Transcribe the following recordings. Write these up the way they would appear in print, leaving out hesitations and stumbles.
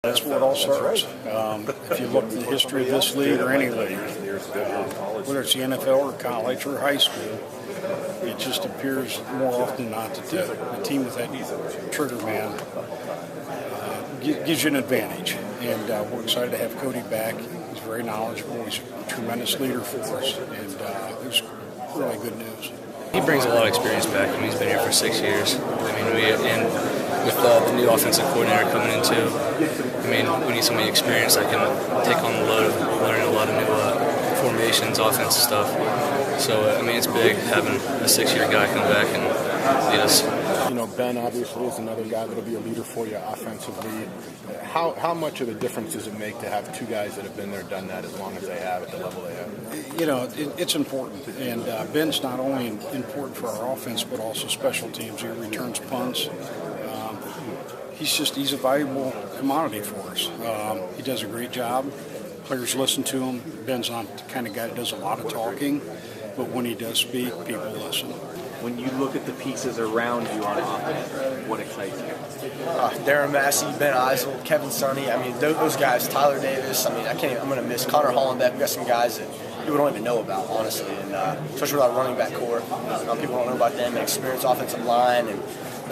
That's where it all starts. If you look at the history of this league or any league, whether it's the NFL or college or high school, it just appears more often than not that the team with that trigger man gives you an advantage. And we're excited to have Cody back. He's very knowledgeable. He's a tremendous leader for us, and it was really good news. He brings a lot of experience back. He's been here for 6 years. With the new offensive coordinator coming in too, we need somebody experienced that can take on the load of learning a lot of new formations, offensive stuff. So, it's big having a 6-year guy come back and lead us. Ben obviously is another guy that'll be a leader for you offensively. How much of a difference does it make to have two guys that have been there, done that as long as they have at the level they have? It's important. And Ben's not only important for our offense, but also special teams. He returns punts. He's a valuable commodity for us. He does a great job. Players listen to him. Ben's not the kind of guy that does a lot of talking, but when he does speak, people listen. When you look at the pieces around you on offense, what excites you? Darren Massey, Ben Eisel, Kevin Sonny. Those guys, Tyler Davis. I'm going to miss Connor Hollenbeck. We got some guys that people don't even know about, honestly, and especially with our running back core. People don't know about them. And experienced offensive line and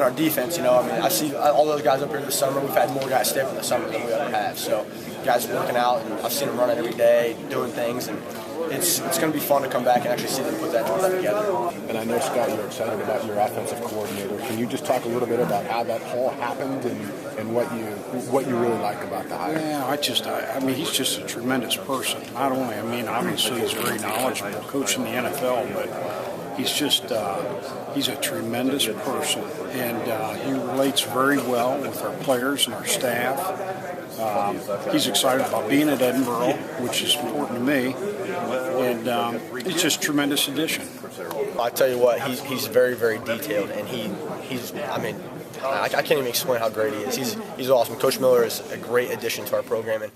our defense. I see all those guys up here this summer. We've had more guys stay up in the summer than we ever have. So guys working out, and I've seen them running every day, doing things, and it's going to be fun to come back and actually see them put that together. And I know, Scott, you're excited about your offensive coordinator. Can you just talk a little bit about how that all happened and what you really like about the hire? Yeah, he's just a tremendous person. Not only, obviously he's very knowledgeable, coaching the NFL, but he's a tremendous person, and he relates very well with our players and our staff. He's excited about being at Edinboro, which is important to me, and it's just a tremendous addition. I tell you what, he's very, very detailed, and I can't even explain how great he is. He's awesome. Coach Miller is a great addition to our program, and